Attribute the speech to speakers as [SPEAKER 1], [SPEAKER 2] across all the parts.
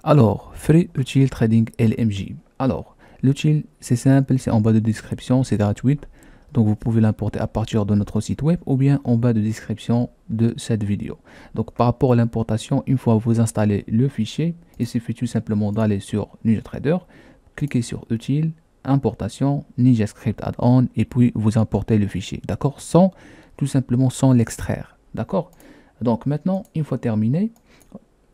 [SPEAKER 1] Alors, Free Utile Trading LMJ. Alors, l'utile, c'est simple, c'est en bas de description, c'est gratuit. Donc, vous pouvez l'importer à partir de notre site web ou bien en bas de description de cette vidéo. Donc, par rapport à l'importation, une fois que vous installez le fichier, il suffit tout simplement d'aller sur NinjaTrader, cliquez sur Utile, Importation, NinjaScript Add-on et puis vous importez le fichier. D'accord? Tout simplement sans l'extraire. D'accord? Donc, maintenant, une fois terminé,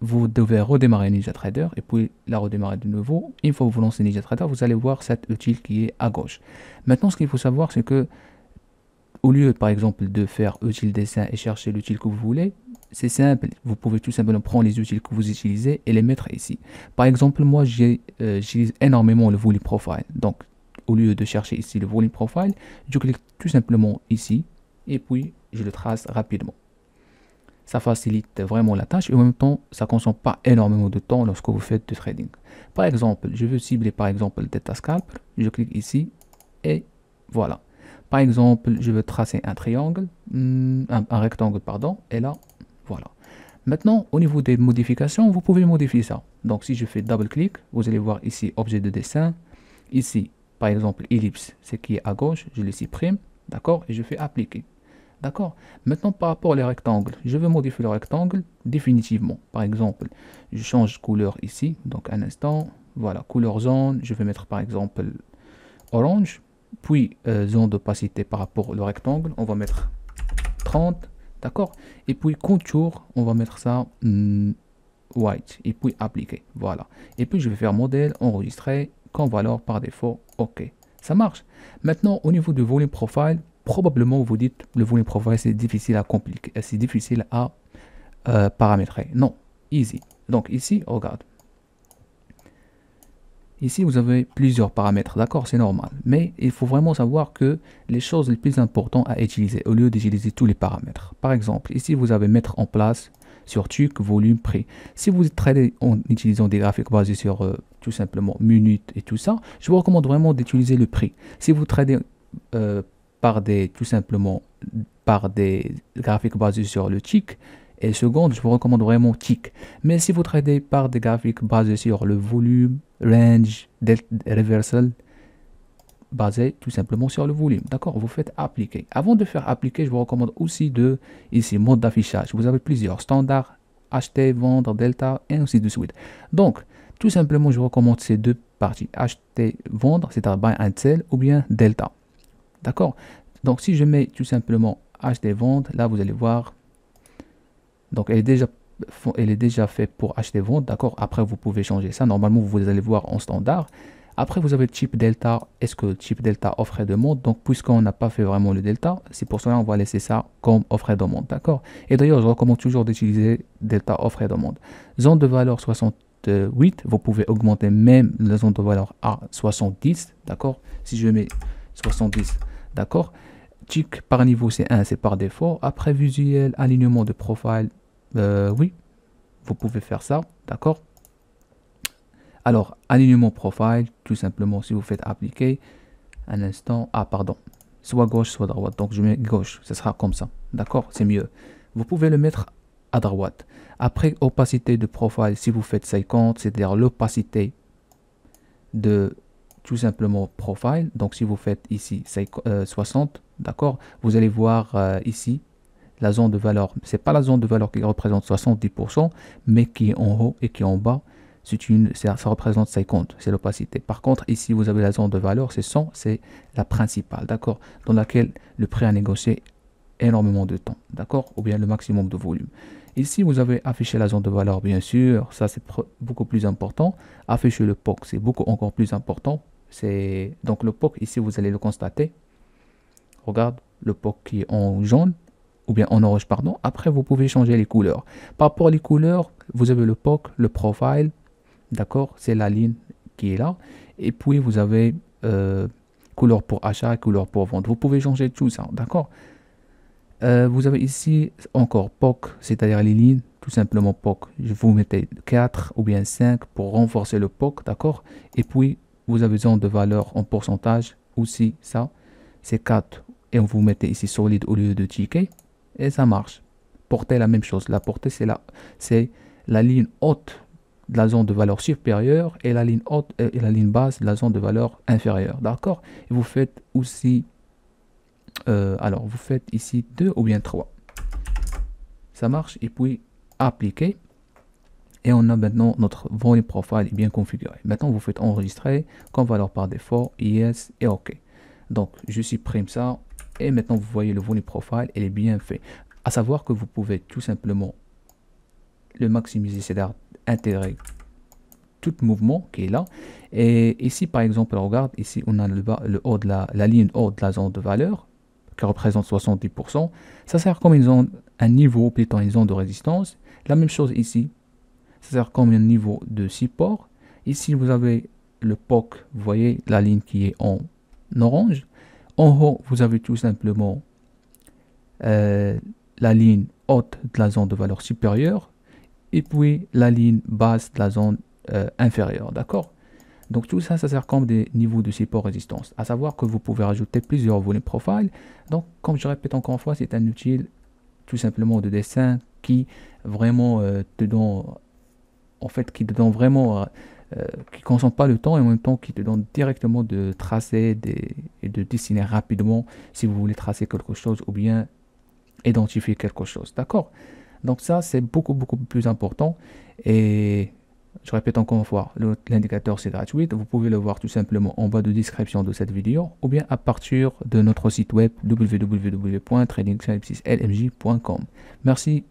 [SPEAKER 1] vous devez redémarrer NinjaTrader et puis la redémarrer de nouveau. Une fois que vous lancez NinjaTrader, vous allez voir cette utile qui est à gauche. Maintenant, ce qu'il faut savoir, c'est que au lieu, par exemple, de faire utile dessin et chercher l'utile que vous voulez, c'est simple. Vous pouvez tout simplement prendre les utiles que vous utilisez et les mettre ici. Par exemple, moi, j'utilise énormément le volume profile. Donc, au lieu de chercher ici le volume profile, je clique tout simplement ici et puis je le trace rapidement. Ça facilite vraiment la tâche et en même temps, ça ne consomme pas énormément de temps lorsque vous faites du trading. Par exemple, je veux cibler par exemple le Delta Scalp, je clique ici et voilà. Par exemple, je veux tracer un triangle, un rectangle, pardon, et là, voilà. Maintenant, au niveau des modifications, vous pouvez modifier ça. Donc, si je fais double-clic, vous allez voir ici, objet de dessin. Ici, par exemple, ellipse, c'est qui est à gauche, je le supprime, d'accord, et je fais appliquer. D'accord. Maintenant, par rapport aux rectangles, je veux modifier le rectangle définitivement. Par exemple, je change couleur ici. Donc, un instant. Voilà, couleur zone. Je vais mettre par exemple orange. Puis, zone d'opacité par rapport au rectangle. On va mettre 30. D'accord. Et puis, contour, on va mettre ça white. Et puis, appliquer. Voilà. Et puis, je vais faire modèle, enregistrer, comme valeur par défaut. OK. Ça marche. Maintenant, au niveau du volume profile, probablement vous dites le volume profile c'est difficile à compliquer, c'est difficile à paramétrer. Non, easy. Donc ici, regarde. Ici, vous avez plusieurs paramètres, d'accord, c'est normal. Mais il faut vraiment savoir que les choses les plus importantes à utiliser, au lieu d'utiliser tous les paramètres. Par exemple, ici, vous avez mettre en place sur TUC, volume, prix. Si vous tradez en utilisant des graphiques basés sur tout simplement minutes et tout ça, je vous recommande vraiment d'utiliser le prix. Si vous tradez tout simplement par des graphiques basés sur le tick et seconde, je vous recommande vraiment tick. Mais si vous tradez par des graphiques basés sur le volume, range, reversal, basé tout simplement sur le volume. D'accord, vous faites appliquer. Avant de faire appliquer, je vous recommande aussi de, ici, mode d'affichage. Vous avez plusieurs standards, acheter, vendre, delta, et ainsi de suite. Donc, tout simplement, je vous recommande ces deux parties. Acheter, vendre, c'est-à-dire buy and sell, ou bien delta. D'accord. Donc, si je mets tout simplement acheter, vendre, là, vous allez voir. Donc, elle est déjà faite pour acheter, vendre. D'accord. Après, vous pouvez changer ça. Normalement, vous allez voir en standard. Après, vous avez le type delta. Est-ce que le type delta offre et demande? Donc, puisqu'on n'a pas fait vraiment le delta, c'est pour cela qu'on va laisser ça comme offre et demande. D'accord. Et d'ailleurs, je recommande toujours d'utiliser delta offre et demande. Zone de valeur 68. Vous pouvez augmenter même la zone de valeur à 70. D'accord. Si je mets 70. D'accord. Tick par niveau, c'est 1, c'est par défaut. Après, visuel, alignement de profil, oui, vous pouvez faire ça. D'accord. Alors, alignement profile, tout simplement, si vous faites appliquer, un instant, pardon, soit gauche, soit droite. Donc, je mets gauche, ce sera comme ça. D'accord. C'est mieux. Vous pouvez le mettre à droite. Après, opacité de profil, si vous faites 50, c'est-à-dire l'opacité de tout simplement profile. Donc si vous faites ici 60, d'accord, vous allez voir ici la zone de valeur. C'est pas la zone de valeur qui représente 70%, mais qui est en haut et qui est en bas. Ça représente 50, c'est l'opacité. Par contre, ici, vous avez la zone de valeur, c'est 100, c'est la principale, d'accord, dans laquelle le prix a négocié énormément de temps, d'accord, ou bien le maximum de volume. Ici, vous avez affiché la zone de valeur, bien sûr, ça c'est beaucoup plus important. Afficher le POC, c'est encore plus important. Donc le POC, ici, vous allez le constater. Regarde, le POC qui est en jaune, ou bien en orange, pardon. Après, vous pouvez changer les couleurs. Par rapport aux couleurs, vous avez le POC, le profile, d'accord, c'est la ligne qui est là. Et puis, vous avez couleur pour achat et couleur pour vente. Vous pouvez changer tout ça, d'accord. Vous avez ici encore POC, c'est-à-dire les lignes, tout simplement POC. Je vous mettez 4 ou bien 5 pour renforcer le POC, d'accord. Et puis, vous avez zone de valeur en pourcentage, aussi ça, c'est 4. Et on vous mettez ici solide au lieu de ticket, et ça marche. Portée, la même chose. La portée, c'est la ligne haute de la zone de valeur supérieure et la ligne haute et la ligne basse de la zone de valeur inférieure. D'accord? Et vous faites aussi, alors vous faites ici 2 ou bien 3. Ça marche et puis appliquer. Et on a maintenant notre volume profile bien configuré. Maintenant, vous faites enregistrer comme valeur par défaut, yes et OK. Donc, je supprime ça. Et maintenant, vous voyez le volume profile, il est bien fait. À savoir que vous pouvez tout simplement le maximiser, c'est-à-dire intégrer tout mouvement qui est là. Et ici, par exemple, regarde, ici, on a le haut de la ligne haute de la zone de valeur qui représente 70%. Ça sert comme une zone, un niveau, plutôt une zone de résistance. La même chose ici. Ça sert comme un niveau de support. Ici, vous avez le POC, vous voyez la ligne qui est en orange. En haut, vous avez tout simplement la ligne haute de la zone de valeur supérieure et puis la ligne basse de la zone inférieure. D'accord? Donc tout ça, ça sert comme des niveaux de support résistance. À savoir que vous pouvez rajouter plusieurs volumes profile. Donc, comme je répète encore une fois, c'est un outil tout simplement de dessin qui vraiment te donne... En fait, qui te donne vraiment, qui ne consomme pas le temps et en même temps qui te donne directement de tracer et de dessiner rapidement si vous voulez tracer quelque chose ou bien identifier quelque chose. D'accord? Donc ça, c'est beaucoup plus important. Et je répète encore une fois, l'indicateur c'est gratuit. Vous pouvez le voir tout simplement en bas de description de cette vidéo ou bien à partir de notre site web www.trading6lmj.com. Merci.